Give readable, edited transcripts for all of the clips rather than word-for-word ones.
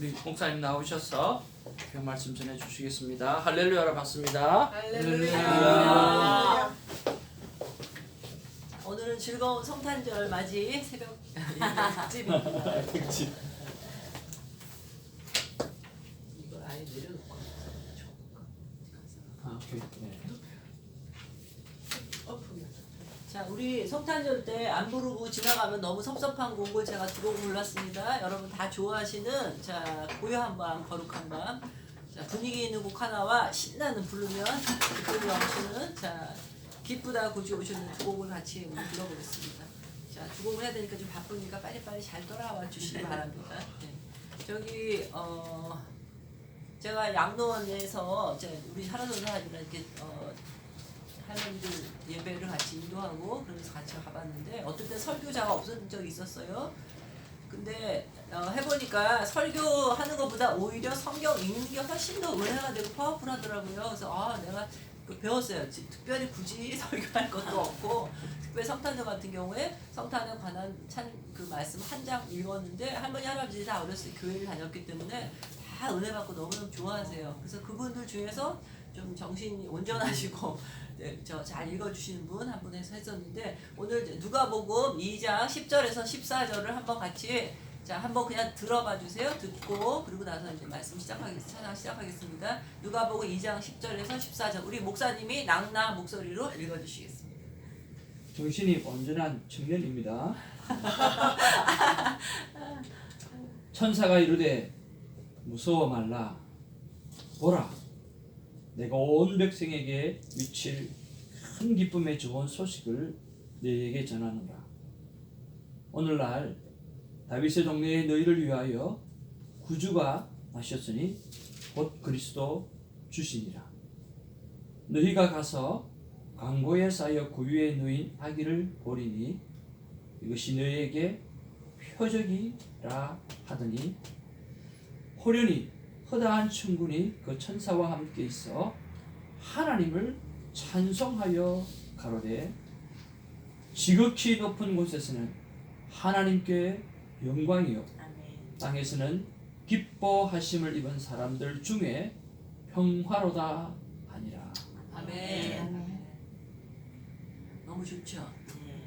우리 목사님 나오셔서 그 말씀 전해 주시겠습니다. 할렐루야라 받습니다. 할렐루야. 오늘은 즐거운 성탄절 맞이 새벽 특집입니다. 이걸 아예 내려놓고 오케이. 네. 자, 우리 성탄절 때 안 부르고 지나가면 너무 섭섭한 곡을 제가 두 곡 골랐습니다. 여러분 다 좋아하시는 자 고요한 밤, 거룩한 밤, 자 분위기 있는 곡 하나와 신나는 부르면 기쁨이 넘치는 자 기쁘다 고지 오셨는 두 곡을 같이 우리 들어보겠습니다. 자, 두 곡을 해야 되니까 좀 바쁘니까 빨리빨리 잘 따라와 주시기 바랍니다. 네. 저기 제가 양로원에서 우리 하나선사님이랑 이렇게 할머니들 예배를 같이 인도하고 그러면서 같이 가봤는데 어떨 때 설교자가 없었던 적이 있었어요. 근데 해보니까 설교하는 것보다 오히려 성경 읽는 게 훨씬 더 은혜가 되고 파워풀하더라고요. 그래서 내가 배웠어요. 특별히 굳이 설교할 것도 없고 특별히 성탄절 같은 경우에 성탄에 관한 그 말씀 한 장 읽었는데 할머니 할아버지 다 어렸을 때 교회를 다녔기 때문에 다 은혜 받고 너무너무 좋아하세요. 그래서 그분들 중에서 좀 정신이 온전하시고 네, 저 잘 읽어주시는 분 한 분에서 했었는데 오늘 누가복음 2장 10절에서 14절을 한번 같이 자 한번 그냥 들어봐 주세요. 듣고 그리고 나서 이제 말씀 시작하겠습니다. 누가복음 2장 10절에서 14절 우리 목사님이 낭나 목소리로 읽어주시겠습니다. 정신이 온전한 청년입니다. 천사가 이르되 무서워 말라. 보라, 내가 온 백성에게 미칠 큰 기쁨의 좋은 소식을 너희에게 전하노라. 오늘날 다윗의 동네에 너희를 위하여 구주가 나셨으니 곧 그리스도 주시니라. 너희가 가서 광고에 쌓여 구유에 누인 아기를 보리니 이것이 너희에게 표적이라 하더니 호련히 허다한 천군이 그 천사와 함께 있어 하나님을 찬송하여 가로되 지극히 높은 곳에서는 하나님께 영광이요 땅에서는 기뻐하심을 입은 사람들 중에 평화로다 하니라. 아멘. 너무 좋죠.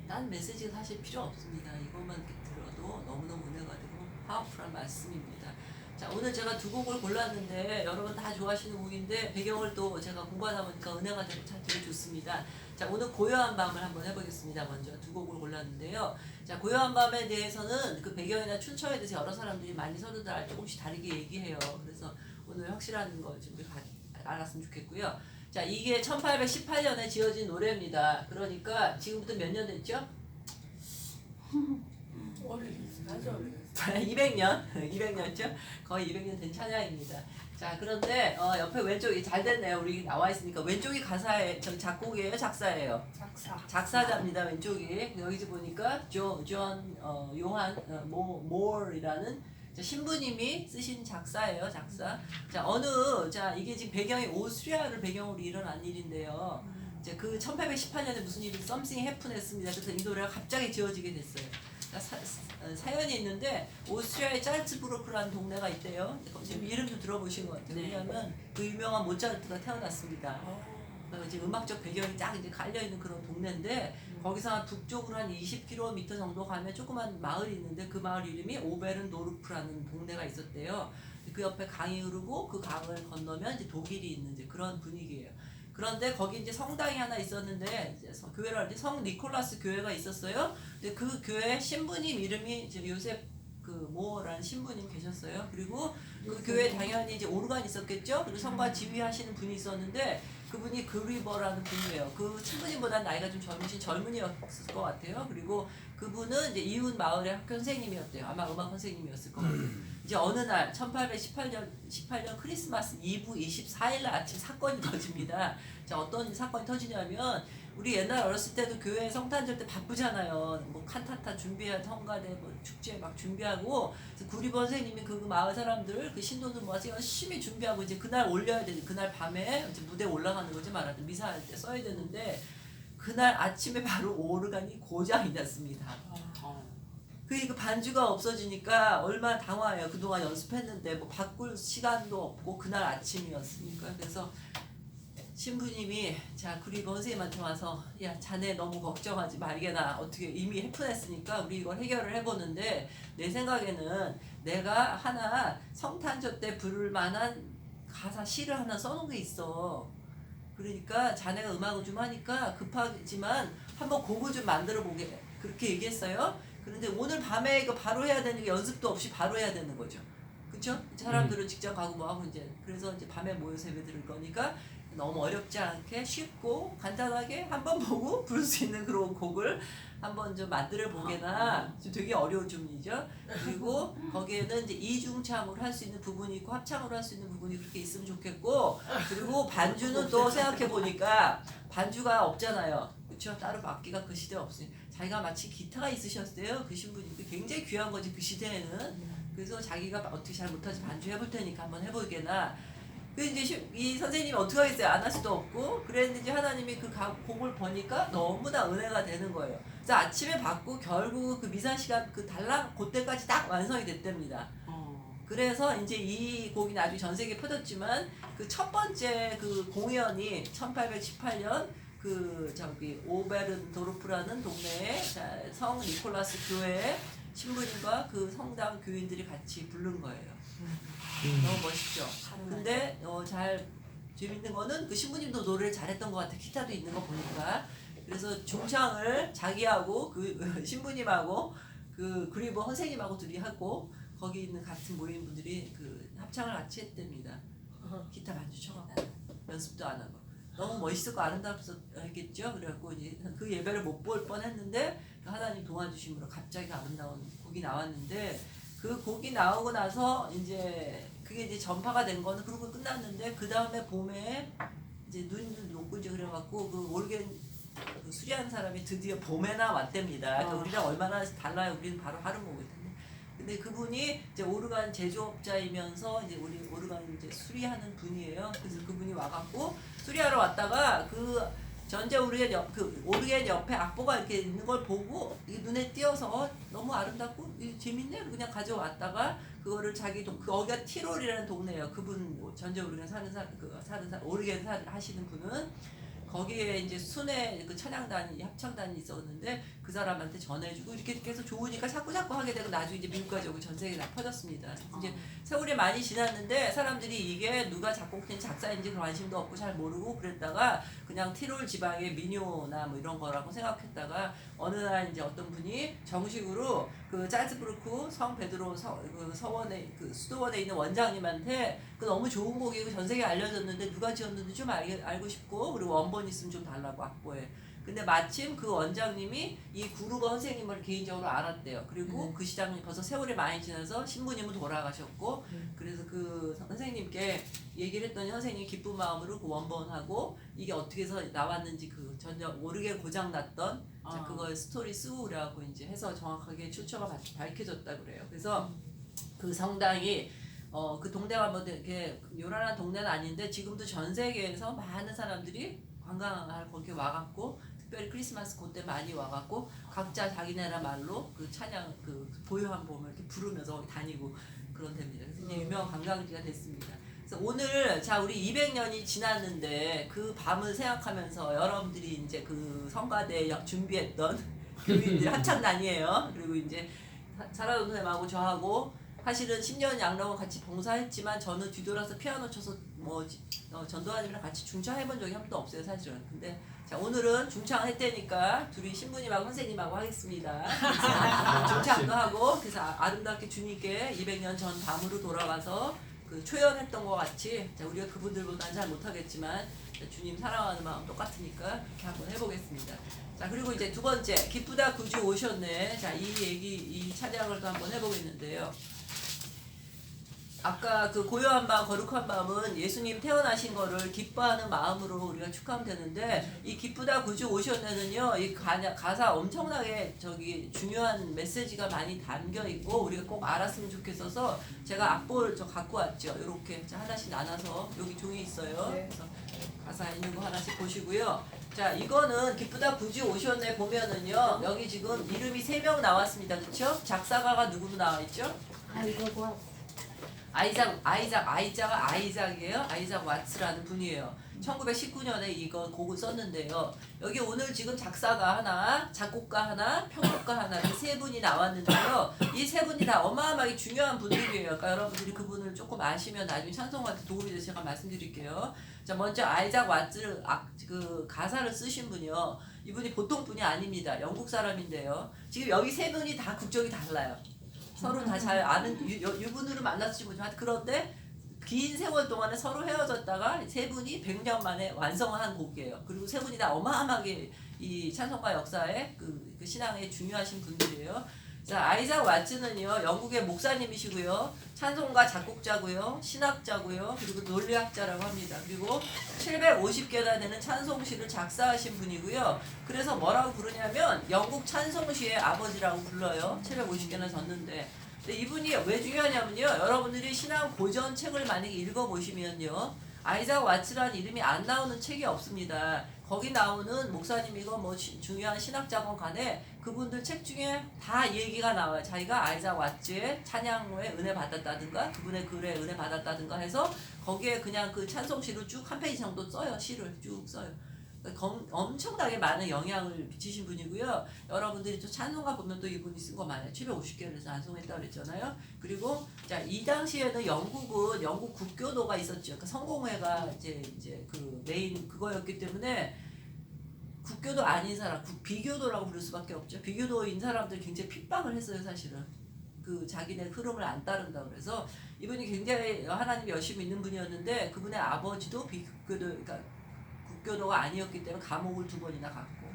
딴 메시지가 사실 필요 없습니다. 이것만 들어도 너무너무 은혜가 되고 파워풀한 말씀입니다. 자, 오늘 제가 두 곡을 골랐는데 여러분 다 좋아하시는 곡인데 배경을 또 제가 공부하다 보니까 은혜가 되고 참 되게 좋습니다. 자, 오늘 고요한 밤을 한번 해보겠습니다. 먼저 두 곡을 골랐는데요. 자, 고요한 밤에 대해서는 그 배경이나 춘처에 대해서 여러 사람들이 많이 서로들 조금씩 다르게 얘기해요. 그래서 오늘 확실한 거 좀 우리가 알았으면 좋겠고요. 자, 이게 1818년에 지어진 노래입니다. 그러니까 지금부터 몇 년 됐죠? 200년죠? 거의 200년 된 찬양입니다. 자, 그런데 옆에 왼쪽이 잘 됐네요. 우리 나와 있으니까 왼쪽이 가사에 저기 작곡이에요, 작사예요. 작사자입니다. 왼쪽이 여기 보니까 요한 모어이라는 신부님이 쓰신 작사예요, 작사. 자, 이게 지금 배경이 오스트리아를 배경으로 일어난 일인데요. 이제 그 1818년에 무슨 일이 something happened 했습니다. 그래서 이 노래가 갑자기 지어지게 됐어요. 사연이 있는데 오스트리아의 짤츠부르크라는 동네가 있대요. 지금 이름도 들어보신 것 같아요. 왜냐하면 그 유명한 모차르트가 태어났습니다. 이제 음악적 배경이 쫙 이제 깔려 있는 그런 동네인데 거기서 한 북쪽으로 한 20km 정도 가면 조그만 마을이 있는데 그 마을 이름이 오베른도르프라는 동네가 있었대요. 그 옆에 강이 흐르고 그 강을 건너면 이제 독일이 있는 이제 그런 분위기예요. 그런데 거기 이제 성당이 하나 있었는데 이제 교회를 할때 성 니콜라스 교회가 있었어요. 근데 그 교회 신부님 이름이 이제 요셉 그 모어라는 신부님 계셨어요. 그리고 그 교회에 당연히 이제 오르간이 있었겠죠. 그리고 성가 지휘하시는 분이 있었는데 그분이 그리버라는 분이에요. 그 신부님보다 나이가 좀 젊으신 젊은이였을 것 같아요. 그리고 그분은 이제 이웃 마을의 학교 선생님이었대요. 아마 음악 선생님이었을 것 같아요. 이제 어느 날 1818년 크리스마스 이브 24일 날 아침 사건이 터집니다. 자, 어떤 사건이 터지냐면 우리 옛날 어렸을 때도 교회 성탄절 때 바쁘잖아요. 뭐 칸타타 준비해 성가대 뭐 축제 막 준비하고 그래서 구리버 선생님이 그 마을 사람들 그 신도들 모아서 열심히 준비하고 이제 그날 올려야 되는 그날 밤에 이제 무대에 올라가는 거지 말하자면 미사할 때 써야 되는데 그날 아침에 바로 오르간이 고장이 났습니다. 그 반주가 없어지니까 얼마나 당황해요. 그동안 연습했는데 뭐 바꿀 시간도 없고 그날 아침이었으니까. 그래서 신부님이 자 그리고 선생님한테 와서 야 자네 너무 걱정하지 말게나 어떻게 이미 해프냈으니까 우리 이걸 해결을 해보는데 내 생각에는 내가 하나 성탄절 때 부를 만한 가사 시를 하나 써놓은 게 있어. 그러니까 자네가 음악을 좀 하니까 급하지만 한번 곡을 좀 만들어 보게 그렇게 얘기했어요. 그런데 오늘 밤에 이거 바로 해야 되는 게 연습도 없이 바로 해야 되는 거죠. 그쵸? 사람들은 직접 가고 뭐 하고 이제 그래서 이제 밤에 모여서 예배 드릴 거니까 너무 어렵지 않게 쉽고 간단하게 한번 보고 부를 수 있는 그런 곡을 한번 좀 만들어 보게나 좀 되게 어려운 주문이죠. 그리고 거기에는 이제 이중창으로 할 수 있는 부분이 있고 합창으로 할 수 있는 부분이 그렇게 있으면 좋겠고 그리고 반주는 또 생각해 보니까 반주가 없잖아요. 그렇죠? 따로 악기가 그 시대에 없으니 자기가 마치 기타가 있으셨어요. 그 신분이 굉장히 귀한 거지 그 시대에는. 그래서 자기가 어떻게 잘 못하지 반주 해볼 테니까 한번 해보게나. 그 이제 이 선생님이 어떻게 하겠어요? 안 할 수도 없고 그랬는데 이제 하나님이 그 곡을 보니까 너무나 은혜가 되는 거예요. 그래서 아침에 받고 결국 그 미사 시간 그 달랑 그때까지 딱 완성이 됐답니다. 그래서 이제 이 곡이 나중에 전 세계에 퍼졌지만 그 첫 번째 그 공연이 1818년 그 저기 오베른도르프라는 동네에 성 니콜라스 교회 신부님과 그 성당 교인들이 같이 부른 거예요. 너무 멋있죠. 근데 잘 재밌는 거는 그 신부님도 노래를 잘했던 것 같아. 기타도 있는 거 보니까. 그래서 중창을 자기하고 그 신부님하고 그 그리고 선생님하고 둘이 하고 거기 있는 같은 모임 분들이 그 합창을 같이 했답니다. 기타 반주 쳐갖고 연습도 안 하고 너무 멋있었고 아름답겠죠. 그래갖고 이제 그 예배를 못 볼 뻔했는데 하나님 도와주심으로 갑자기 아름다운 곡이 나왔는데 그 곡이 나오고 나서 이제 그게 이제 전파가 된 거는 그러고 끝났는데 그 다음에 봄에 이제 눈도 녹고 이제 그래갖고 그 오르겐 그 수리하는 사람이 드디어 봄에나 왔답니다. 그러니까 우리랑 얼마나 달라요. 우리는 바로 하루 먹을 텐데. 근데 그분이 이제 오르간 제조업자이면서 이제 우리 오르간 이제 수리하는 분이에요. 그래서 그분이 와갖고 수리하러 왔다가 그 전제 오르겐 그 오르겐 옆에 악보가 이렇게 있는 걸 보고 이게 눈에 띄어서 너무 아름답고 재밌네. 그냥 가져왔다가 그거를 자기 거기가 티롤이라는 동네예요. 그분 전제 오르겐 사는 오르겐 하시는 분은 거기에 이제 순회 그 찬양단이 합창단이 있었는데 그 사람한테 전해주고 이렇게 계속 좋으니까 자꾸 하게 되고 나중에 이제 미국까지 오고 전 세계에 다 퍼졌습니다. 이제 세월이 많이 지났는데 사람들이 이게 누가 작곡된 작사인지 관심도 없고 잘 모르고 그랬다가 그냥 티롤 지방의 민요나 뭐 이런 거라고 생각했다가 어느 날 이제 어떤 분이 정식으로 그 짤츠부르크 성 베드로 그 서원에 그 수도원에 있는 원장님한테 그 너무 좋은 곡이고 전 세계에 알려졌는데 누가 지었는지 좀 알고 싶고 그리고 원본 있으면 좀 달라고 악보에. 근데 마침 그 원장님이 이 구루거 선생님을 개인적으로 알았대요. 그리고 그 시장이 벌써 세월이 많이 지나서 신부님은 돌아가셨고 그래서 그 선생님께 얘기를 했더니 선생님이 기쁜 마음으로 그 원본하고 이게 어떻게 해서 나왔는지 그 전혀 모르게 고장 났던 그걸 스토리 쓰고 그래갖고 이제 해서 정확하게 출처가 밝혀졌다 그래요. 그래서 그 성당이 그 동네가 뭐 이렇게 요란한 동네는 아닌데 지금도 전 세계에서 많은 사람들이 관광을 거기 와갖고 특별히 크리스마스 그때 많이 와갖고 각자 자기네나 말로 그 찬양 그 보요한 봄을 이렇게 부르면서 다니고 그런 데입니다. 그래서 이제 유명한 관광지가 됐습니다. 그래서 오늘 자 우리 200년이 지났는데 그 밤을 생각하면서 여러분들이 이제 그 성가대 준비했던 교인들 합창단이에요. 그리고 이제 사라돈 선생님하고 저하고 사실은 10년 양락원 같이 봉사했지만 저는 뒤돌아서 피아노 쳐서 뭐 전도사님이랑 같이 중창해본 적이 한 번도 없어요 사실은. 근데 자 오늘은 중창 했다니까 둘이 신부님하고 선생님하고 하겠습니다. 중창도 하고 그래서 아름답게 주님께 200년 전 밤으로 돌아가서 그 초연했던 것 같이 자 우리가 그분들보다는 잘 못하겠지만 주님 사랑하는 마음 똑같으니까 그렇게 한번 해보겠습니다. 자 그리고 이제 두 번째 기쁘다 구주 오셨네. 자 이 얘기 이 찬양을 또 한번 해보겠는데요. 아까 그 고요한 밤 거룩한 밤은 예수님 태어나신 거를 기뻐하는 마음으로 우리가 축하하면 되는데 이 기쁘다 구주 오셨네는요 이 가사 엄청나게 저기 중요한 메시지가 많이 담겨 있고 우리가 꼭 알았으면 좋겠어서 제가 악보를 저 갖고 왔죠. 이렇게 하나씩 나눠서 여기 종이 있어요. 그래서 가사 있는 거 하나씩 보시고요. 자 이거는 기쁘다 구주 오셨네 보면은요 여기 지금 이름이 3명 나왔습니다. 그렇죠? 작사가가 누구 나와 있죠? 아이자가 아이작이에요. 아이작 와츠라는 분이에요. 1919년에 이거 곡을 썼는데요. 여기 오늘 지금 작사가 하나, 작곡가 하나, 편곡가 하나 이 3분이 나왔는데요. 이 3분이 다 어마어마하게 중요한 분들이에요. 그러니까 여러분들이 그분을 조금 아시면 나중에 찬송한테 도움이 돼서 제가 말씀드릴게요. 자 먼저 아이작 와츠 그 가사를 쓰신 분이요. 이분이 보통 분이 아닙니다. 영국 사람인데요. 지금 여기 3분이 다 국적이 달라요. 서로 다 잘 아는 유분으로 만났을지 모르지만 그런데 긴 세월 동안에 서로 헤어졌다가 3분이 100년 만에 완성한 곡이에요. 그리고 3분이 다 어마어마하게 이 찬송가 역사에 그 신앙에 중요하신 분들이에요. 자 아이작 와츠는요 영국의 목사님이시고요 찬송가 작곡자고요 신학자고요 그리고 논리학자라고 합니다. 그리고 750개나 되는 찬송시를 작사하신 분이고요. 그래서 뭐라고 부르냐면 영국 찬송시의 아버지라고 불러요. 750개나 졌는데 근데 이분이 왜 중요하냐면요 여러분들이 신앙 고전 책을 만약에 읽어보시면요 아이작 와츠라는 이름이 안 나오는 책이 없습니다. 거기 나오는 목사님이고 뭐 중요한 신학자건 간에 그분들 책 중에 다 얘기가 나와요. 자기가 아이작 와츠의 찬양에 은혜 받았다든가 그분의 글에 은혜 받았다든가 해서 거기에 그냥 그 찬송시를 쭉 한 페이지 정도 써요. 시를 쭉 써요. 엄청나게 많은 영향을 미치신 분이고요. 여러분들이 또 찬송가 보면 또 이분이 쓴 거 많아요. 750개를 찬송했다고 그랬잖아요. 그리고 자, 이 당시에는 영국은 영국 국교도가 있었죠. 그러니까 성공회가 이제 그 메인 그거였기 때문에 국교도 아닌 사람, 비교도라고 부를 수밖에 없죠. 비교도인 사람들 굉장히 핍박을 했어요, 사실은. 그 자기네 흐름을 안 따른다고 그래서 이분이 굉장히 하나님 열심히 있는 분이었는데 그분의 아버지도 비교도 그러니까 국교도가 아니었기 때문에 감옥을 2번이나 갔고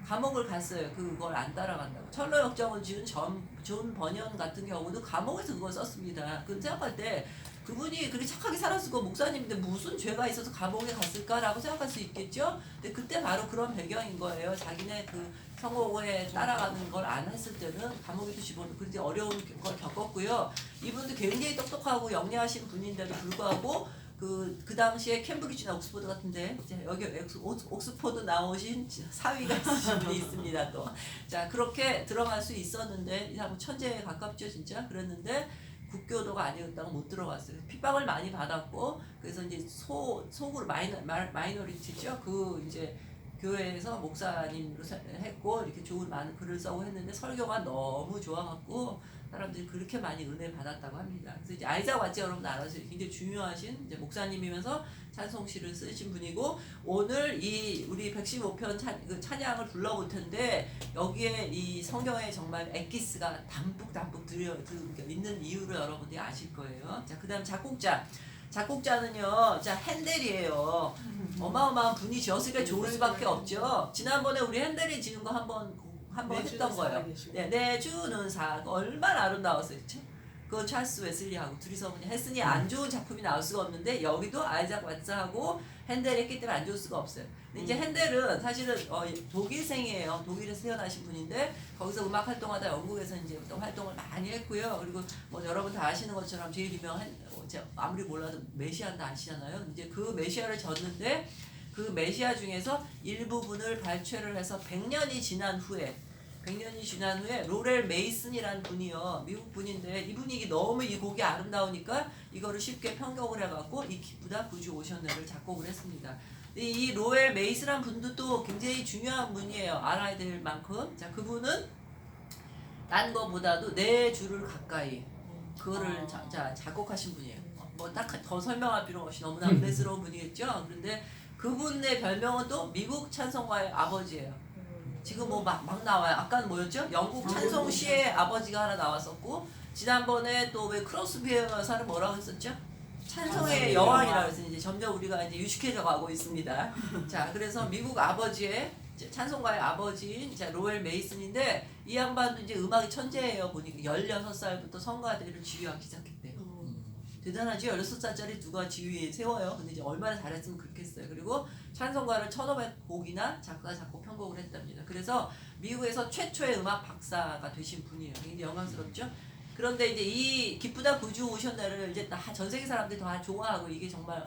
감옥을 갔어요. 그걸 안 따라간다고. 철로 역정을 지은 존 버년 같은 경우도 감옥에서 그걸 썼습니다. 그건 생각할 때 그분이 그렇게 착하게 살았을 거 목사님인데 무슨 죄가 있어서 감옥에 갔을까라고 생각할 수 있겠죠. 근데 그때 바로 그런 배경인 거예요. 자기네 그 성공에 따라가는 걸 안 했을 때는 감옥에도 집어넣고 그렇게 어려운 걸 겪었고요. 이분도 굉장히 똑똑하고 영리하신 분인데도 불구하고 그 당시에 캠브리지나 옥스퍼드 같은데 이제 여기 옥스퍼드 나오신 사위가 있으신 분이 있습니다 또. 자 그렇게 들어갈 수 있었는데 이 사람 천재에 가깝죠 진짜. 그랬는데 국교도가 아니었다고 못 들어갔어요. 핍박을 많이 받았고 그래서 이제 속으로 마이너리티죠. 그 이제 교회에서 목사님으로 했고 이렇게 좋은 많은 글을 쓰고 했는데 설교가 너무 좋아갖고 사람들이 그렇게 많이 은혜 받았다고 합니다. 그래서 이제 아이작 와츠 여러분 알아서 굉장히 중요하신 이제 목사님이면서 찬송시를 쓰신 분이고 오늘 이 우리 115편 찬양을 불러볼 텐데 여기에 이 성경에 정말 엑기스가 담뿍 들어 있는 이유를 여러분들이 아실 거예요. 자 그다음 작곡자는요, 자 핸델이에요. 어마어마한 분이 지었으니까 좋을 수밖에 없죠. 지난번에 우리 핸델이 지은 거 한번 했던 거예요. 네, 내 주는 사고 얼마나 아름다웠어요, 그렇죠? 그 찰스 웨슬리하고 둘이서 그냥 했으니 안 좋은 작품이 나올 수가 없는데 여기도 아이작 와츠하고 핸델이 했기 때문에 안 좋을 수가 없어요. 근데 이제 핸델은 사실은 독일생이에요. 독일에서 태어나신 분인데 거기서 음악 활동하다 영국에서 이제 또 활동을 많이 했고요. 그리고 뭐 여러분 다 아시는 것처럼 제일 유명한 아무리 몰라도 메시아는 다 아시잖아요. 이제 그 메시아를 졌는데 그 메시아 중에서 일부분을 발췌를 해서 100년이 지난 후에 로렐 메이슨이라는 분이요. 미국 분인데 이분이 너무 이 곡이 아름다우니까 이거를 쉽게 편곡을 해갖고 이 기쁘다 구주 오셨네를 작곡을 했습니다. 이 로렐 메이슨이라는 분도 또 굉장히 중요한 분이에요. 알아야 될 만큼. 자 그분은 딴 거보다도 내 주를 가까이 그거를 작곡하신 분이에요. 뭐 딱 더 설명할 필요 없이 너무나 은혜스러운 분이겠죠. 그런데 그분의 별명은 또 미국 찬송가의 아버지예요. 지금 뭐 막 나와요. 아까는 뭐였죠? 영국 찬송시의 아버지가 하나 나왔었고 지난번에 또 왜 크로스비의 사람 뭐라고 했었죠? 찬송의 여왕이라고 해서 이제 점점 우리가 이제 유식해져 가고 있습니다. 자, 그래서 미국 아버지의 찬송가의 아버지인 로엘 메이슨인데 이 양반도 이제 음악의 천재예요. 보니까 16살부터 성가대를 지휘하기 시작했대요. 대단하지? 16살짜리 누가 지휘에 세워요? 근데 이제 얼마나 잘했으면 그렇게 했어요. 그리고 찬송가를 1500곡이나 작사, 작곡, 편곡을 했답니다. 그래서 미국에서 최초의 음악 박사가 되신 분이에요. 굉장히 영광스럽죠? 그런데 이제 이 기쁘다 구주 오셨나를 이제 다 전 세계 사람들이 다 좋아하고 이게 정말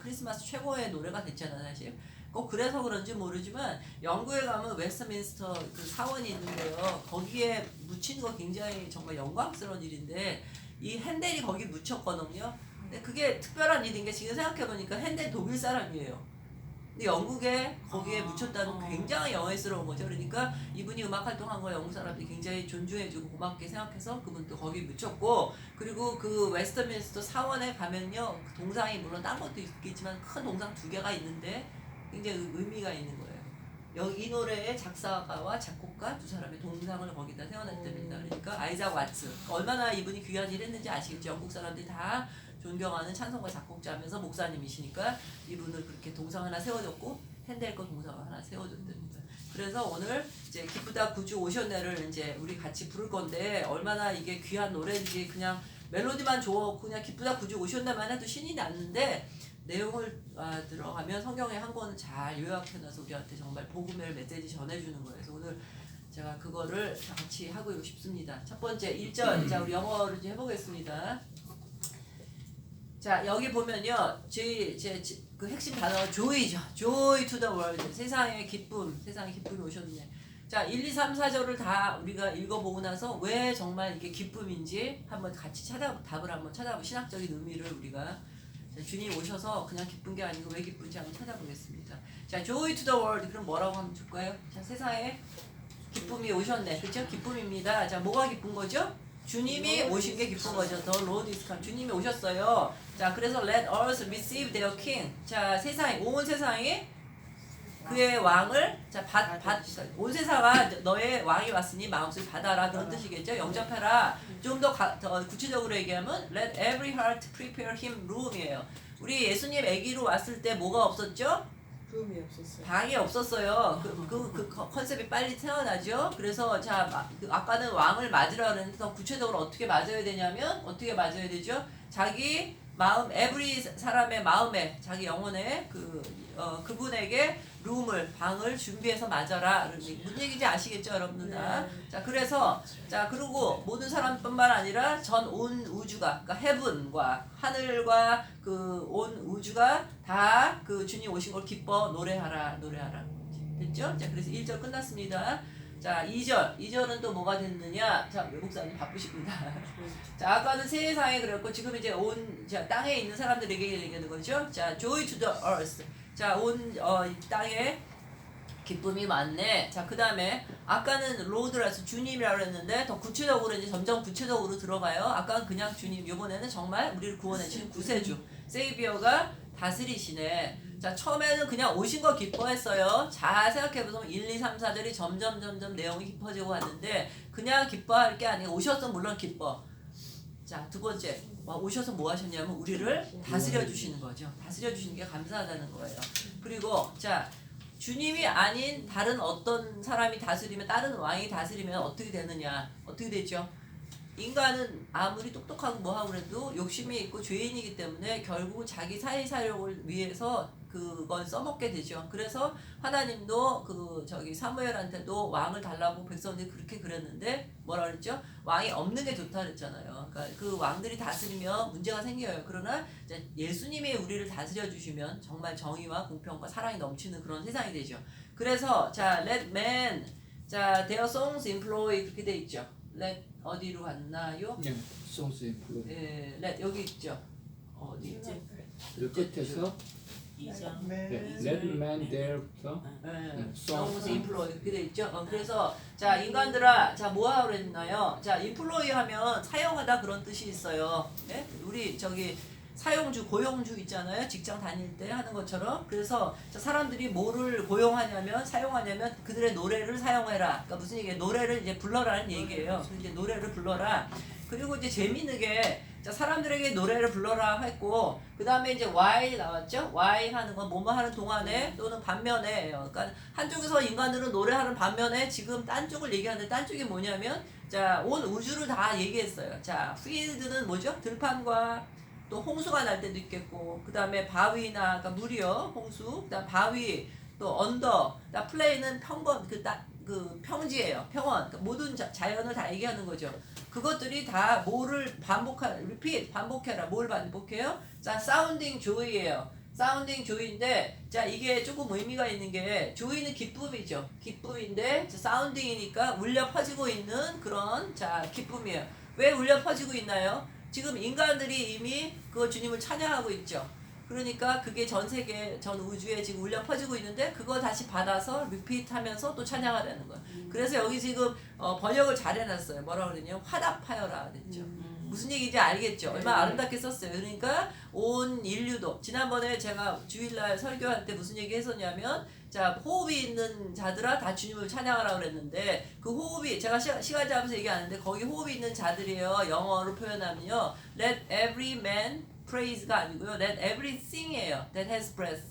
크리스마스 최고의 노래가 됐잖아요, 사실. 꼭 그래서 그런지 모르지만 영국에 가면 웨스트민스터 그 사원이 있는데요. 거기에 묻힌 거 굉장히 정말 영광스러운 일인데 이 핸델이 거기 묻혔거든요. 근데 그게 특별한 일인 게 지금 생각해보니까 핸델 독일 사람이에요. 근데 영국에 거기에 묻혔다는 게 굉장히 영예스러운 거죠. 그러니까 이분이 음악 활동한 거 영국 사람들이 굉장히 존중해주고 고맙게 생각해서 그분도 거기 묻혔고, 그리고 그 웨스트민스터 사원에 가면요, 그 동상이 물론 딴 것도 있겠지만 큰 동상 2개가 있는데 굉장히 의미가 있는 거예요. 여기 이 노래의 작사가와 작곡가 2사람의 동상을 거기다 세워놨답니다. 그러니까 아이작 와츠, 얼마나 이분이 귀한 일 했는지 아시겠죠? 영국 사람들이 다 존경하는 찬송가 작곡자면서 목사님이시니까 이분을 그렇게 동상 하나 세워줬고 핸델 거 동상 하나 세워줬답니다. 그래서 오늘 이제 기쁘다 구주 오셨네를 이제 우리 같이 부를 건데 얼마나 이게 귀한 노래인지, 그냥 멜로디만 좋고 그냥 기쁘다 구주 오셨네만 해도 신이 났는데 내용을 들어가면 성경에 한 권을 잘 요약해놔서 우리한테 정말 복음의 메시지 전해주는 거예요. 그래서 오늘 제가 그거를 같이 하고 싶습니다. 첫 번째 1절, 자 우리 영어로 좀 해보겠습니다. 자 여기 보면요, 그 핵심 단어가 joy죠. joy to the world. 세상의 기쁨, 세상의 기쁨이 오셨네. 자 1, 2, 3, 4절을 다 우리가 읽어보고 나서 왜 정말 이게 기쁨인지 한번 같이 답을 한번 찾아보고 신학적인 의미를 우리가 주님 오셔서 그냥 기쁜 게 아니고 왜 기쁜지 한번 찾아보겠습니다. 자, joy to the world. 그럼 뭐라고 하면 좋을까요? 자, 세상에 기쁨이 오셨네. 그렇죠? 기쁨입니다. 자, 뭐가 기쁜 거죠? 주님이 오신 게 기쁜 거죠. The Lord is come. 주님이 오셨어요. 자, 그래서 let us receive their king. 자, 세상이, 온 세상이 그의 왕을, 자, 온 세상아 너의 왕이 왔으니 마음속에 받아라. 그런 뜻이겠죠? 영접해라. 좀 더 구체적으로 얘기하면 let every heart prepare him room이에요. 우리 예수님 아기로 왔을 때 뭐가 없었죠? 룸이 없었어요. 방이 없었어요. 그 컨셉이 빨리 태어나죠. 그래서 자 아까는 왕을 맞으라 그랬는데 더 구체적으로 어떻게 맞아야 되냐면 어떻게 맞아야 되죠? 자기 마음, every 사람의 마음에, 자기 영혼에 그분에게 룸을, 방을 준비해서 맞아라. 무슨 얘기인지 아시겠죠, 여러분들 다? 네. 자, 그래서, 자, 그리고 모든 사람뿐만 아니라 전 온 우주가, 그러니까 heaven과 하늘과 그 온 우주가 다 그 주님 오신 걸 기뻐 노래하라. 됐죠? 자, 그래서 1절 끝났습니다. 자, 2절은 또 뭐가 됐느냐? 자, 목사님 바쁘십니다. 자, 아까는 세상에 그랬고 지금 이제 땅에 있는 사람들에게 얘기하는 거죠. 자, joy to the earth. 자, 땅에 기쁨이 많네. 자, 그 다음에 아까는 로드라서 주님이라고 했는데 더 구체적으로 이제 점점 구체적으로 들어가요. 아까는 그냥 주님, 이번에는 정말 우리를 구원해 주신 구세주, 세이비어가 다스리시네. 자, 처음에는 그냥 오신 거 기뻐했어요. 잘 생각해보면 1, 2, 3, 4절이 점점 내용이 깊어지고 왔는데 그냥 기뻐할 게 아니고 오셔서 물론 기뻐. 자, 두 번째, 오셔서 뭐 하셨냐면 우리를 다스려 주시는 거죠. 다스려 주시는 게 감사하다는 거예요. 그리고 자, 주님이 아닌 다른 어떤 사람이 다스리면, 다른 왕이 다스리면 어떻게 되느냐? 어떻게 되죠? 인간은 아무리 똑똑하고 뭐하고 그래도 욕심이 있고 죄인이기 때문에 결국은 자기 사익을 위해서 그걸 써먹게 되죠. 그래서 하나님도 사무엘한테도 왕을 달라고 백성들이 그렇게 그랬는데 뭐라 그랬죠? 왕이 없는 게 좋다 그랬잖아요. 그러니까 그 왕들이 다스리면 문제가 생겨요. 그러나 예수님이 우리를 다스려 주시면 정말 정의와 공평과 사랑이 넘치는 그런 세상이 되죠. 그래서 자, let man, 자, their songs employ 그렇게 돼 있죠. let 어디로 갔나요? 네, songs include. 예, let 여기 있죠. 어디 있지? 그 끝에서 let man there부터 songs employ 이렇게 돼 있죠. 그래서 자, 인간들아, 자, 뭐 하라고 그랬나요? 자, employ 하면 사용하다 그런 뜻이 있어요. 예? 우리 사용주, 고용주 있잖아요. 직장 다닐 때 하는 것처럼. 그래서 사람들이 뭐를 고용하냐면, 사용하냐면 그들의 노래를 사용해라. 그러니까 무슨 얘기예요? 노래를 이제 불러라는 얘기예요. 그래서 이제 노래를 불러라. 그리고 이제 재미있는 게, 자, 사람들에게 노래를 불러라 했고, 그 다음에 이제 while 나왔죠? while 하는 건 뭐뭐 하는 동안에 또는 반면에예요. 그러니까 한쪽에서 인간들은 노래하는 반면에 지금 딴 쪽을 얘기하는데, 딴 쪽이 뭐냐면, 자, 온 우주를 다 얘기했어요. 자, field는 뭐죠? 들판과 또 홍수가 날 때도 있겠고, 그 다음에 바위나 그러니까 물이요, 홍수, 그다음 바위, 또 언더, 그다음 플레인은 평범 그 평지예요, 평원. 그러니까 모든 자연을 다 얘기하는 거죠. 그것들이 다 뭐를 repeat 반복해라. 뭘 반복해요? 자, 사운딩 조이예요. 사운딩 조이인데, 자, 이게 조금 의미가 있는 게, 조이는 기쁨이죠. 기쁨인데, 사운딩이니까 울려 퍼지고 있는 그런, 자, 기쁨이에요. 왜 울려 퍼지고 있나요? 지금 인간들이 이미 그 주님을 찬양하고 있죠. 그러니까 그게 전 세계, 전 우주에 지금 울려 퍼지고 있는데, 그거 다시 받아서 리피트 하면서 또 찬양하라는 거예요. 그래서 여기 지금 번역을 잘 해놨어요. 뭐라 그랬냐면, 화답하여라 그랬죠. 무슨 얘기인지 알겠죠? 얼마나 아름답게 썼어요. 그러니까 온 인류도, 지난번에 제가 주일날 설교할 때 무슨 얘기 했었냐면, 자, 호흡이 있는 자들아 다 주님을 찬양하라 그랬는데, 그 호흡이, 제가 시간 잡아서 얘기하는데, 거기 호흡이 있는 자들이에요. 영어로 표현하면요, let every man praise가 아니고요, let everything이에요. that has breath.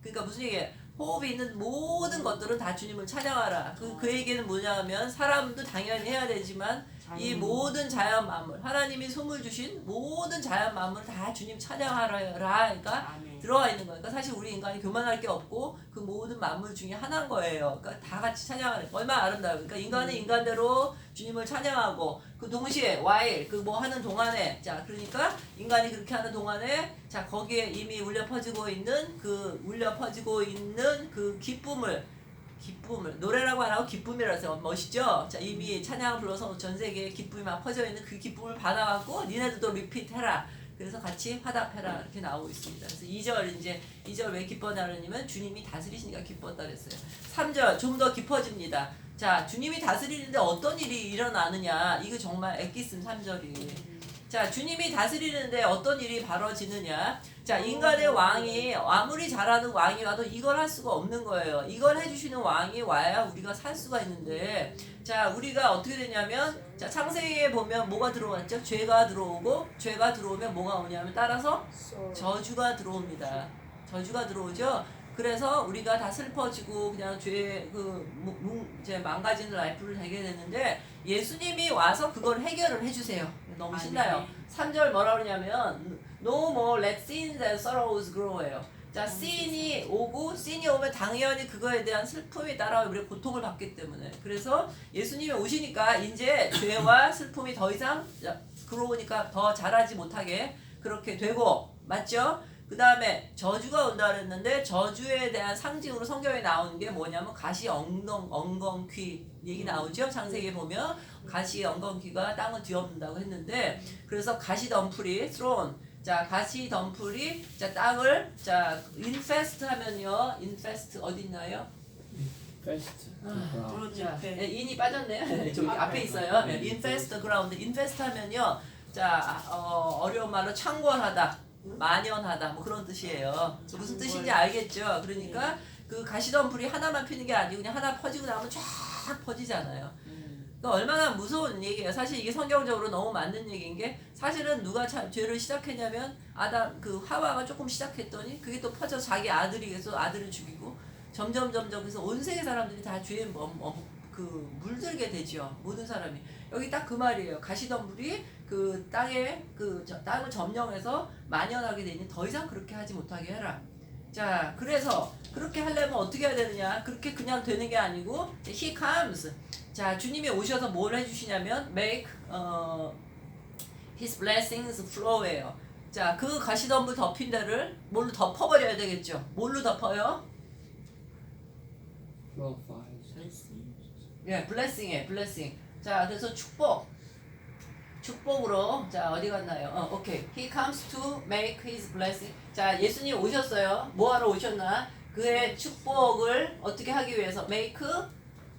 그러니까 무슨 얘기예요? 호흡이 있는 모든 것들은 다 주님을 찬양하라. 그 얘기는 뭐냐면, 사람도 당연히 해야 되지만, 이 모든 자연 만물, 하나님이 선물 주신 모든 자연 만물 다 주님 찬양하라. 그러니까 들어와 있는 거예요. 그러니까 사실 우리 인간이 교만할 게 없고 그 모든 만물 중에 하나인 거예요. 그러니까 다 같이 찬양하는 거. 얼마나 아름다워요. 그러니까 인간은 인간대로 주님을 찬양하고, 그 동시에 while 그 뭐 하는 동안에, 자, 그러니까 인간이 그렇게 하는 동안에, 자, 거기에 이미 울려 퍼지고 있는 그 기쁨을 노래라고 안 하고 기쁨이라고 해서 멋있죠? 자, 이미 찬양을 불러서 전 세계에 기쁨이 막 퍼져 있는 그 기쁨을 받아갖고 니네들도 리피트 해라. 그래서 같이 화답해라. 이렇게 나오고 있습니다. 그래서 2절 왜 기뻐하냐면 주님이 다스리시니까 기뻤다 그랬어요. 3절 좀 더 깊어집니다. 자, 주님이 다스리는데 어떤 일이 일어나느냐. 이거 정말 애기씀 3절이. 자, 주님이 다스리는데 어떤 일이 벌어지느냐. 자, 인간의 왕이 아무리 잘하는 왕이 와도 이걸 할 수가 없는 거예요. 이걸 해주시는 왕이 와야 우리가 살 수가 있는데, 자, 우리가 어떻게 되냐면, 자, 창세기에 보면 뭐가 들어왔죠? 죄가 들어오고, 죄가 들어오면 뭐가 오냐면 따라서 저주가 들어옵니다. 저주가 들어오죠. 그래서 우리가 다 슬퍼지고 그냥 이제 망가지는 라이프를 되게 되는데, 예수님이 와서 그걸 해결을 해주세요. 너무 신나요. 3절 뭐라 그러냐면 No more let sins and sorrows grow예요. 자, sin이 오면 당연히 그거에 대한 슬픔이 따라와요. 우리가 고통을 받기 때문에. 그래서 예수님이 오시니까 이제 죄와 슬픔이 더 이상 그러니까 더 자라지 못하게 그렇게 되고, 맞죠? 그 다음에 저주가 온다 그랬는데, 저주에 대한 상징으로 성경에 나오는 게 뭐냐면 가시 엉겅퀴 얘기 나오죠. 창세기에 보면 가시 엉겅퀴가 땅을 뒤엎는다고 했는데, 그래서 가시 덤풀이 thrown, 자, 가시 덤풀이, 자, 땅을, 자, infest 하면요, infest 어디 있나요? First. 자, 인이 빠졌네요. 저기 앞에 있어요. infest the ground. infest 하면요, 자, 어려운 말로 창궐하다, 만연하다, 뭐 그런 뜻이에요. 무슨 뜻인지 알겠죠? 그러니까 그 가시덤불이 하나만 피는 게 아니고 그냥 하나 퍼지고 나면 쫙 퍼지잖아요. 그러니까 얼마나 무서운 얘기예요. 사실 이게 성경적으로 너무 맞는 얘기인 게, 사실은 누가 죄를 시작했냐면 하와가 조금 시작했더니 그게 또 퍼져 자기 아들이겠어, 아들을 죽이고 점점 그래서 온 세계 사람들이 다 죄에 물들게 되죠. 모든 사람이. 여기 딱 그 말이에요. 가시덤불이 그 땅을 점령해서 만연하게 되니 더 이상 그렇게 하지 못하게 해라. 자, 그래서 그렇게 하려면 어떻게 해야 되느냐? 그렇게 그냥 되는 게 아니고, He comes. 자, 주님이 오셔서 뭘 해주시냐면 make His blessings flow예요. 자, 그 가시덤불 덮인 데를 뭘로 덮어버려야 되겠죠? 뭘로 덮어요? 예, blessing이에요, blessing. 자, 그래서 축복으로, 자, 어디 갔나요? 오케이. He comes to make his blessing. 자, 예수님 오셨어요. 뭐 하러 오셨나? 그의 축복을 어떻게 하기 위해서? make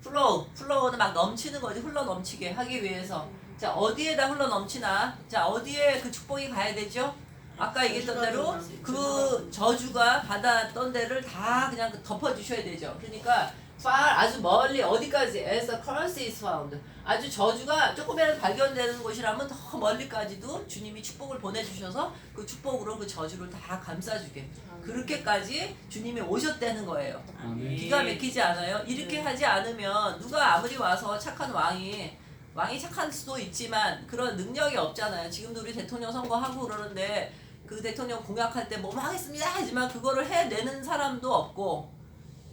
flow는 막 넘치는 거지. 흘러 넘치게 하기 위해서. 자, 어디에다 흘러 넘치나? 자, 어디에 그 축복이 가야 되죠? 아까 얘기했던 대로 그 저주가 받았던 데를 다 그냥 덮어주셔야 되죠. 그러니까 아주 멀리 어디까지 as a curse is found, 아주 저주가 조금이라도 발견되는 곳이라면 더 멀리까지도 주님이 축복을 보내주셔서 그 축복으로 그 저주를 다 감싸주게, 그렇게까지 주님이 오셨다는 거예요. 기가 막히지 않아요? 이렇게 하지 않으면 누가 아무리 와서 착한 왕이 왕이 착한 수도 있지만 그런 능력이 없잖아요. 지금도 우리 대통령 선거하고 그러는데 그 대통령 공약할 때 뭐 하겠습니다 하지만 그거를 해내는 사람도 없고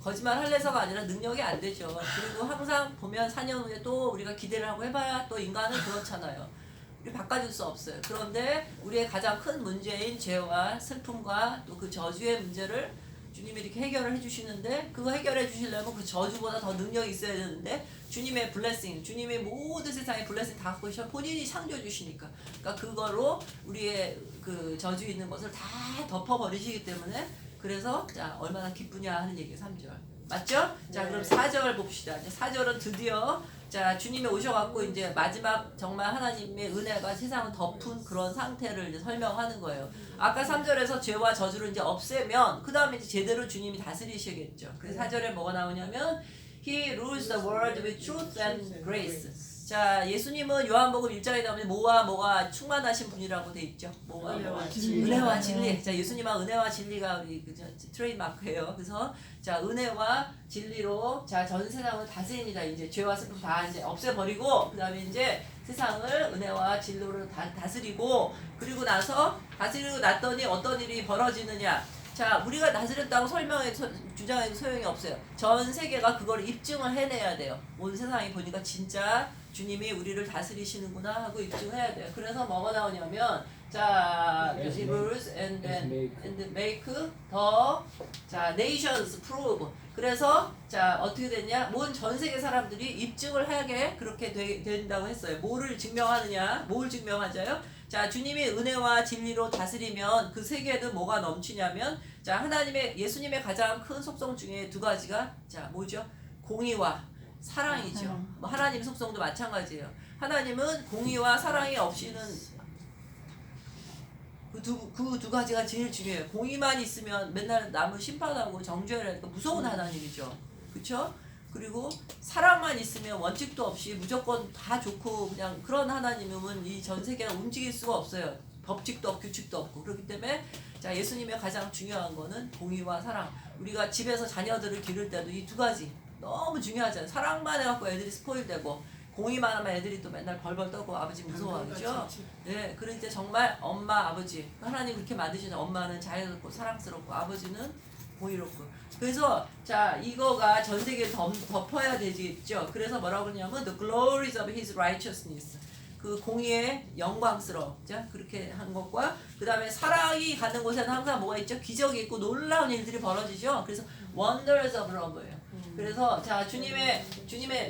거짓말 할래서가 아니라 능력이 안 되죠. 그리고 항상 보면 4년 후에 또 우리가 기대를 하고 해봐야 또 인간은 그렇잖아요. 우리 바꿔줄 수 없어요. 그런데 우리의 가장 큰 문제인 죄와 슬픔과 또 그 저주의 문제를 주님이 이렇게 해결을 해주시는데 그거 해결해 주시려면 그 저주보다 더 능력이 있어야 되는데 주님의 블레싱, 주님의 모든 세상의 블레싱 다 갖고 계셔 본인이 창조해 주시니까 그러니까 그거로 우리의 그 저주 있는 것을 다 덮어버리시기 때문에 그래서 자 얼마나 기쁘냐 하는 얘기예요. 3절 맞죠? 자 그럼 4절 봅시다. 이제 4절은 드디어 자 주님이 오셔갖고 이제 마지막 정말 하나님의 은혜가 세상을 덮은 그런 상태를 이제 설명하는 거예요. 아까 3절에서 죄와 저주를 이제 없애면 그 다음에 이제 제대로 주님이 다스리시겠죠. 그래서 4절에 뭐가 나오냐면 He rules the world with truth and grace. 자 예수님은 요한복음 1장에 나오면 뭐가 충만하신 분이라고 돼 있죠. 뭐가 은혜와 진리. 자 예수님은 은혜와 진리가 우리 트레이드마크예요. 그래서 자 은혜와 진리로 자 전 세상을 다스립니다. 이제 죄와 슬픔 다 이제 없애버리고 그다음에 이제 세상을 은혜와 진리로 다스리고 그리고 나서 다스리고 났더니 어떤 일이 벌어지느냐. 자 우리가 다스렸다고 주장해도 소용이 없어요. 전 세계가 그걸 입증을 해내야 돼요. 온 세상이 보니까 진짜 주님이 우리를 다스리시는구나 하고 입증해야 돼요. 그래서 뭐가 나오냐면 자 believers and make the 자 nations prove. 그래서 자 어떻게 됐냐? 온 전 세계 사람들이 입증을 하게 그렇게 된다고 했어요. 뭐를 증명하느냐? 뭘 증명하자요? 자 주님이 은혜와 진리로 다스리면 그 세계에는 뭐가 넘치냐면 자 하나님의 예수님의 가장 큰 속성 중에 두 가지가 자 뭐죠? 공의와 사랑이죠. 뭐 하나님 속성도 마찬가지예요. 하나님은 공의와 사랑이 없이는 그 두 가지가 제일 중요해요. 공의만 있으면 맨날 남을 심판하고 정죄를 하니까 무서운 하나님이죠. 그렇죠? 그리고 사랑만 있으면 원칙도 없이 무조건 다 좋고 그냥 그런 하나님은 이 전 세계가 움직일 수가 없어요. 법칙도 없고 규칙도 없고 그렇기 때문에 자 예수님의 가장 중요한 거는 공의와 사랑. 우리가 집에서 자녀들을 기를 때도 이 두 가지 너무 중요하잖아요. 사랑만 해갖고 애들이 스포일되고 공의만 하면 애들이 또 맨날 벌벌 떠고 아버지 무서워하죠. 네, 그럴 때 정말 엄마 아버지 하나님 그렇게 만드시는 엄마는 자애롭고 사랑스럽고 아버지는 공의롭고 그래서 자 이거가 전 세계에 덮어야 되겠죠. 그래서 뭐라고 그러냐면 the glories of his righteousness 그 공의의 영광스러워 자 그렇게 한 것과 그 다음에 사랑이 가는 곳에는 항상 뭐가 있죠? 기적이 있고 놀라운 일들이 벌어지죠. 그래서 wonders of love예요. 그래서 자 주님의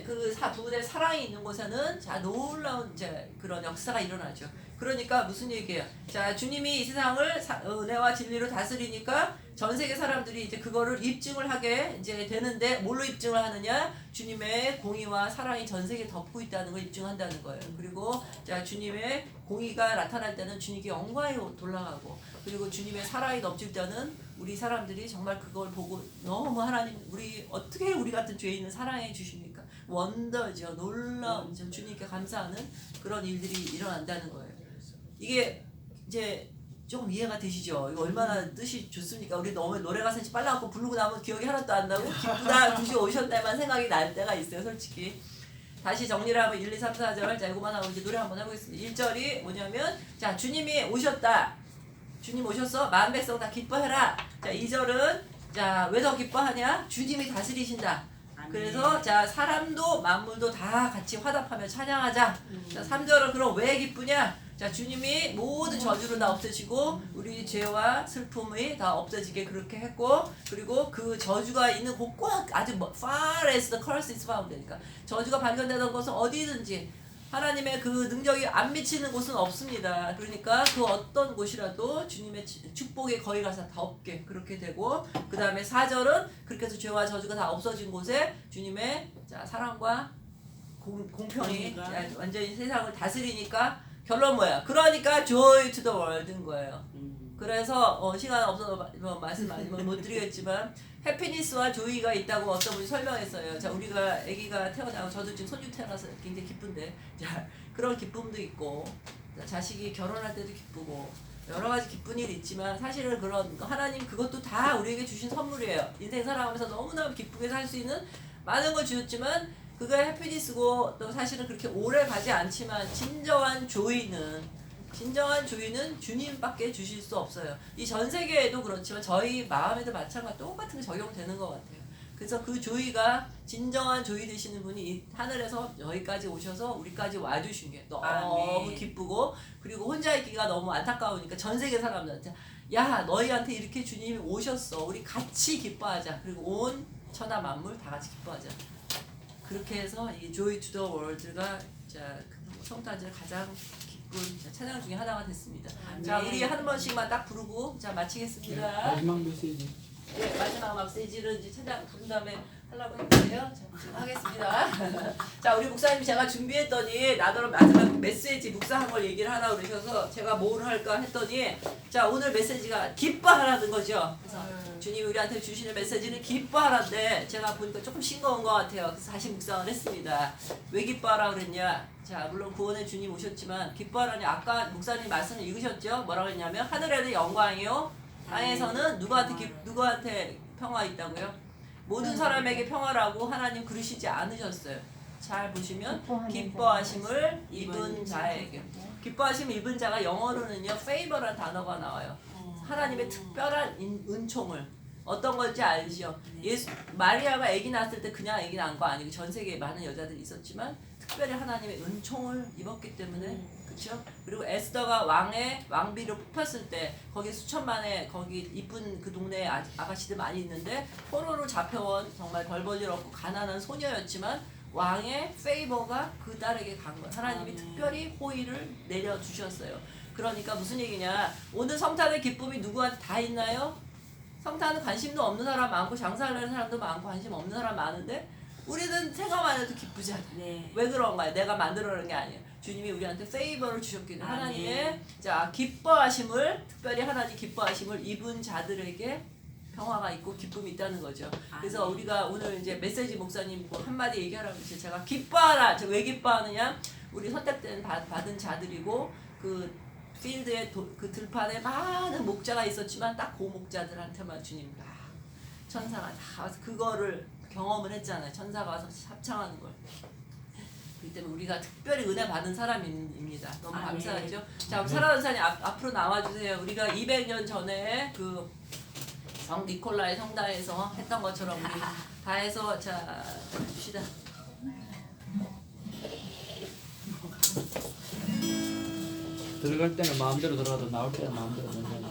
그 부부의 사랑이 있는 곳에는 자 놀라운 이제 그런 역사가 일어나죠. 그러니까 무슨 얘기예요? 자 주님이 이 세상을 은혜와 진리로 다스리니까 전 세계 사람들이 이제 그거를 입증을 하게 이제 되는데 뭘로 입증을 하느냐? 주님의 공의와 사랑이 전 세계에 덮고 있다는 걸 입증한다는 거예요. 그리고 자 주님의 공의가 나타날 때는 주님께 영광이 돌아가고 그리고 주님의 사랑이 넘칠 때는 우리 사람들이 정말 그걸 보고 너무 하나님 어떻게 우리 같은 죄인을 사랑해 주십니까? 원더죠. 놀라운 주님께 감사하는 그런 일들이 일어난다는 거예요. 이게 이제 조금 이해가 되시죠? 이거 얼마나 뜻이 좋습니까? 우리 너무 노래 가사 빨라 갖고 부르고 나면 기억이 하나도 안 나고 기쁘다 굳이 오셨다만 생각이 날 때가 있어요. 솔직히. 다시 정리를 하면 1, 2, 3, 4절 자 이거만 하고 이제 노래 한번 해보겠습니다. 1절이 뭐냐면 자 주님이 오셨다. 주님 오셨어? 마음 백성 다 기뻐해라. 자 2절은 자 왜 더 기뻐하냐? 주님이 다스리신다. 그래서 자 사람도 만물도 다 같이 화답하며 찬양하자. 자 3절은 그럼 왜 기쁘냐? 자 주님이 모든 저주를 다 없애시고 우리 죄와 슬픔이 다 없어지게 그렇게 했고 그리고 그 저주가 있는 곳과 아주 far as the curse is found 되니까 저주가 발견되던 것은 어디든지 하나님의 그 능력이 안 미치는 곳은 없습니다. 그러니까 그 어떤 곳이라도 주님의 축복의 거의 가서 다 없게 그렇게 되고 그 다음에 4절은 그렇게 해서 죄와 저주가 다 없어진 곳에 주님의 자, 사랑과 공평이 완전히 세상을 다스리니까 결론 뭐야? 그러니까 joy to the world인 거예요. 그래서 시간 없어서 말씀 많이 못 드리겠지만 해피니스와 조이가 있다고 어떤 분이 설명했어요. 자 우리가 아기가 태어나고 저도 지금 손주 태어나서 굉장히 기쁜데 자 그런 기쁨도 있고 자식이 결혼할 때도 기쁘고 여러 가지 기쁜 일이 있지만 사실은 그런 하나님 그것도 다 우리에게 주신 선물이에요. 인생 살아가면서 너무나 기쁘게 살 수 있는 많은 걸 주셨지만 그게 해피니스고 또 사실은 그렇게 오래 가지 않지만 진정한 조이는 주님밖에 주실 수 없어요. 이 전 세계에도 그렇지만 저희 마음에도 마찬가지 똑같은 게 적용되는 것 같아요. 그래서 그 조이가 진정한 조이 되시는 분이 이 하늘에서 여기까지 오셔서 우리까지 와주신 게 너무 아멘. 기쁘고 그리고 혼자 있기가 너무 안타까우니까 전 세계 사람들한테 야 너희한테 이렇게 주님이 오셨어. 우리 같이 기뻐하자. 그리고 온 천하 만물 다 같이 기뻐하자. 그렇게 해서 이 Joy to the World가 성탄절 가장 기쁜 찬양 중에 하나가 됐습니다. 자 우리 한 번씩만 딱 부르고 자 마치겠습니다. 마지막 메시지. 네, 마지막 메시지를 이제 찬양 부른 다음에 하려고 했는데요. 자, 지금 하겠습니다. 자, 우리 목사님 제가 준비했더니 나더러 마지막 메시지 묵상한 걸 얘기를 하나 그러셔서 제가 뭘 할까 했더니 자, 오늘 메시지가 기뻐하라는 거죠. 그래서 주님이 우리한테 주시는 메시지는 기뻐하라인데 제가 보니까 조금 싱거운 것 같아요. 그래서 다시 묵상을 했습니다. 왜 기뻐하라 그랬냐? 자, 물론 구원의 주님 오셨지만 기뻐하라니 아까 목사님 말씀을 읽으셨죠? 뭐라고 했냐면 하늘에는 영광이요. 땅에서는 누구한테 평화 있다고요? 모든 사람에게 평화라고 하나님 그러시지 않으셨어요. 잘 보시면 기뻐하심을 입은 자에게 기뻐하심을 입은 자가 영어로는요 favor라는 단어가 나와요. 하나님의 특별한 은총을 어떤 건지 알죠? 마리아가 아기 낳았을 때 그냥 아기 낳은 거 아니고 전 세계에 많은 여자들이 있었지만 특별히 하나님의 은총을 입었기 때문에 그렇죠? 그리고 에스더가 왕비로 뽑혔을 때 거기 수천만의 거기 이쁜 그 동네에 아가씨들 많이 있는데 포로로 잡혀온 정말 별 볼 일 없고 가난한 소녀였지만 왕의 페이버가 그 딸에게 간 거예요. 하나님이 특별히 호의를 내려주셨어요. 그러니까 무슨 얘기냐? 오늘 성탄의 기쁨이 누구한테 다 있나요? 성탄은 관심도 없는 사람 많고 장사하려는 사람도 많고 관심 없는 사람 많은데 우리는 생각만 해도 기쁘지 않아요. 네. 왜 그런가요? 내가 만들어낸 게 아니에요. 주님이 우리한테 페이버를 주셨기 때문에 아멘. 하나님의 자 기뻐하심을 특별히 하나님 기뻐하심을 입은 자들에게 평화가 있고 기쁨이 있다는 거죠. 그래서 아멘. 우리가 오늘 이제 메시지 목사님 뭐 한마디 얘기하라고 했어요. 제가 기뻐하라. 제가 왜 기뻐하느냐? 우리 선택된 받은 자들이고 그 필드에 그 들판에 많은 목자가 있었지만 딱 그 목자들한테만 주님 천사가 다 와서 그거를 경험을 했잖아요. 천사가 와서 합창하는 걸. 그렇기 때문에 우리가 특별히 은혜 받은 사람입니다. 너무 아멘. 감사하죠. 자, 우리 사랑하는 사님 앞으로 나와주세요. 우리가 200년 전에 그 성 니콜라의 성당에서 했던 것처럼 우리 다 해서 자 봅시다. 들어갈 때는 마음대로 들어가도 나올 때는 마음대로 나오잖아.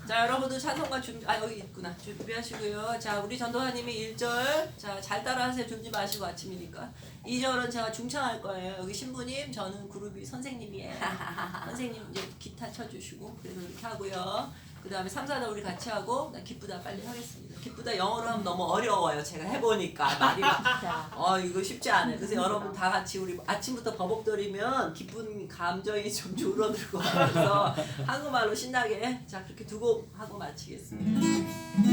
자 여러분들 찬송가 여기 있구나 준비하시고요. 자 우리 전도사님이 1절 자 잘 따라하세요. 졸지 마시고 아침이니까 2절은 제가 중창할 거예요. 여기 신부님 저는 그룹이 선생님이에요. 선생님 이제 기타 쳐주시고 그래서 이렇게 하고요. 그 다음에 3, 4절 우리 같이 하고 나 기쁘다 빨리 하겠습니다. 기쁘다 영어로 하면 너무 어려워요. 제가 해보니까 말이 막 이거 쉽지 않아요. 그래서 여러분 다 같이 우리 아침부터 버벅거리면 기쁜 감정이 좀 줄어들고 그래서 한국말로 신나게 자 그렇게 두 곡 하고 마치겠습니다.